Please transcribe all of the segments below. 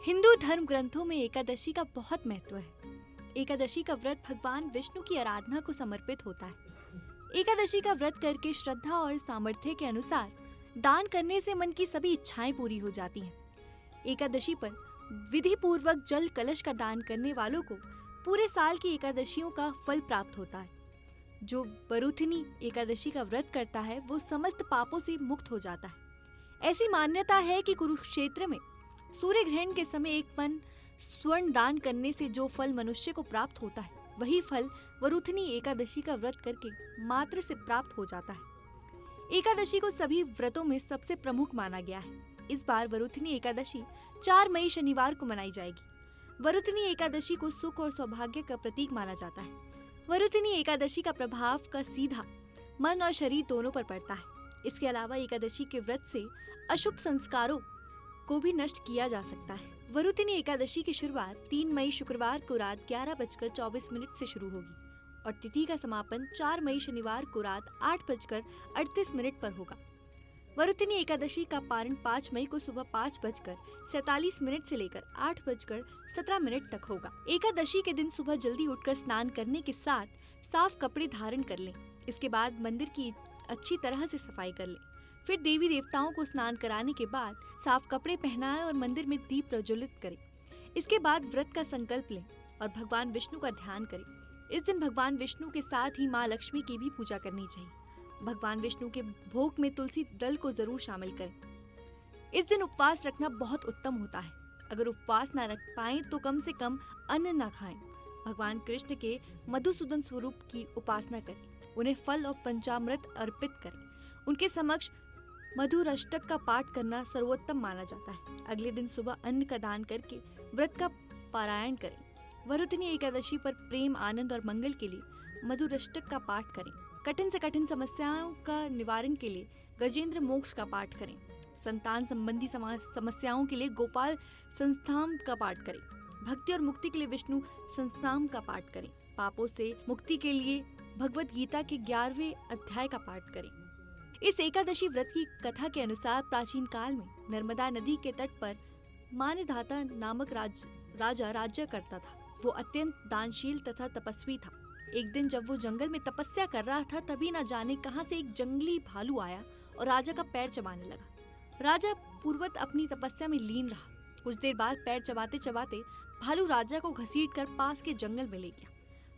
हिंदू धर्म ग्रंथों में एकादशी का बहुत महत्व है। एकादशी का व्रत भगवान विष्णु की आराधना को समर्पित होता है। एकादशी का व्रत करके श्रद्धा और सामर्थ्य के अनुसार दान करने से मन की सभी इच्छाएं पूरी हो जाती हैं। एकादशी पर विधि पूर्वक जल कलश का दान करने वालों को पूरे साल की एकादशियों का फल प्राप्त होता है। जो वरुथिनी एकादशी का व्रत करता है वो समस्त पापों से मुक्त हो जाता है। ऐसी मान्यता है कि कुरुक्षेत्र में सूर्य ग्रहण के समय एक मन स्वर्ण दान करने से जो फल मनुष्य को प्राप्त होता है वही फल वरुथिनी एकादशी का व्रत करके मात्र से प्राप्त हो जाता है। एकादशी को सभी व्रतों में सबसे प्रमुख माना गया है। इस बार वरुथिनी एकादशी 4 मई शनिवार को मनाई जाएगी। वरुथिनी एकादशी को सुख और सौभाग्य का प्रतीक माना जाता है। वरुथिनी एकादशी का प्रभाव का सीधा मन और शरीर दोनों पर पड़ता है। इसके अलावा एकादशी के व्रत से अशुभ संस्कारों को भी नष्ट किया जा सकता है। वरुथिनी एकादशी की शुरुआत 3 मई शुक्रवार को रात 11:24 से शुरू होगी और तिथि का समापन 4 मई शनिवार को रात 8:38 पर होगा। वरुथिनी एकादशी का पारण 5 मई को सुबह 5:47 से लेकर 8:17 तक होगा। एकादशी के दिन सुबह जल्दी उठकर स्नान करने के साथ साफ कपड़े धारण कर लें। इसके बाद मंदिर की अच्छी तरह से सफाई कर लें। फिर देवी देवताओं को स्नान कराने के बाद साफ कपड़े पहनाएं और मंदिर में दीप प्रज्वलित करें। इसके बाद व्रत का संकल्प लें और भगवान विष्णु का ध्यान करें। इस दिन भगवान विष्णु के साथ ही माँ लक्ष्मी की भी पूजा करनी चाहिए। भगवान विष्णु के भोग में तुलसी दल को जरूर शामिल करें। इस दिन उपवास रखना बहुत उत्तम होता है। अगर उपवास न रख पाएं तो कम से कम अन्न न खाएं। भगवान कृष्ण के मधुसूदन स्वरूप की उपासना करें। उन्हें फल और पंचामृत अर्पित करें। उनके समक्ष मधुर अष्टक का पाठ करना सर्वोत्तम माना जाता है। अगले दिन सुबह अन्न का दान करके व्रत का पारायण करें। वरुथिनी एकादशी पर प्रेम, आनंद और मंगल के लिए मधुर अष्टक का पाठ करें। कठिन से कठिन समस्याओं का निवारण के लिए गजेंद्र मोक्ष का पाठ करें। संतान संबंधी समस्याओं के लिए गोपाल संस्थान का पाठ करें। भक्ति और मुक्ति के लिए विष्णु संस्थान का पाठ करें। पापों से मुक्ति के लिए भगवत गीता के 11वें अध्याय का पाठ करें। इस एकादशी व्रत की कथा के अनुसार प्राचीन काल में नर्मदा नदी के तट पर मानधाता नामक राजा राज्य करता था। वो अत्यंत दानशील तथा तपस्वी था। एक दिन जब वो जंगल में तपस्या कर रहा था तभी न जाने कहां से एक जंगली भालू आया और राजा का पैर चबाने लगा। राजा पूर्वत अपनी तपस्या में लीन रहा। कुछ देर बाद पैर चबाते चबाते भालू राजा को घसीटकर पास के जंगल में ले गया।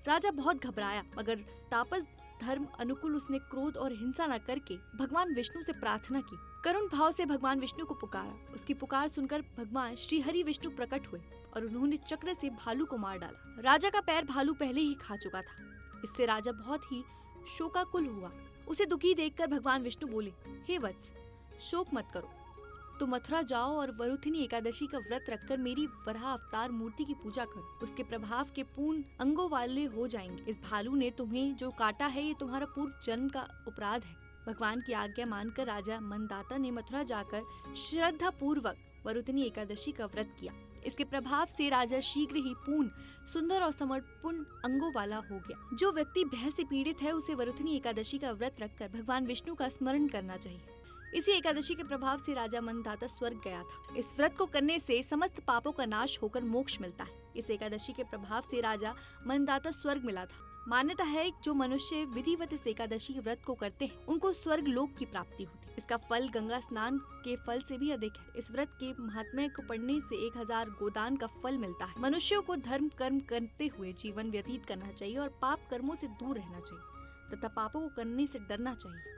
राजा बहुत घबराया मगर तापस धर्म अनुकूल उसने क्रोध और हिंसा न करके भगवान विष्णु से प्रार्थना की। करुण भाव से भगवान विष्णु को पुकारा। उसकी पुकार सुनकर भगवान श्री हरि विष्णु प्रकट हुए और उन्होंने चक्र से भालू को मार डाला। राजा का पैर भालू पहले ही खा चुका था। इससे राजा बहुत ही शोकाकुल हुआ। उसे दुखी देखकर भगवान विष्णु बोले, हे वत्स, शोक मत करो। तुम मथुरा जाओ और वरुथिनी एकादशी का व्रत रखकर मेरी वराह अवतार मूर्ति की पूजा करो। उसके प्रभाव के पूर्ण अंगों वाले हो जाएंगे। इस भालू ने तुम्हें जो काटा है ये तुम्हारा पूर्व जन्म का अपराध है। भगवान की आज्ञा मानकर राजा मनदाता ने मथुरा जाकर श्रद्धा पूर्वक वरुथिनी एकादशी का व्रत किया। इसके प्रभाव से राजा शीघ्र ही पूर्ण, सुंदर और समर्पण अंगों वाला हो गया। जो व्यक्ति भय से पीड़ित है उसे वरुथिनी एकादशी का व्रत रखकर भगवान विष्णु का स्मरण करना चाहिए। इसी एकादशी के प्रभाव से राजा मनदाता स्वर्ग गया था। इस व्रत को करने से समस्त पापों का नाश होकर मोक्ष मिलता है। इस एकादशी के प्रभाव से राजा मनदाता स्वर्ग मिला था। मान्यता है जो मनुष्य विधिवत इस एकादशी व्रत को करते हैं उनको स्वर्ग लोक की प्राप्ति होती है। इसका फल गंगा स्नान के फल से भी अधिक है। इस व्रत के महात्म्य को पढ़ने से 1000 गोदान का फल मिलता है। मनुष्यों को धर्म कर्म करते हुए जीवन व्यतीत करना चाहिए और पाप कर्मों से दूर रहना चाहिए तथा पापों को करने से डरना चाहिए।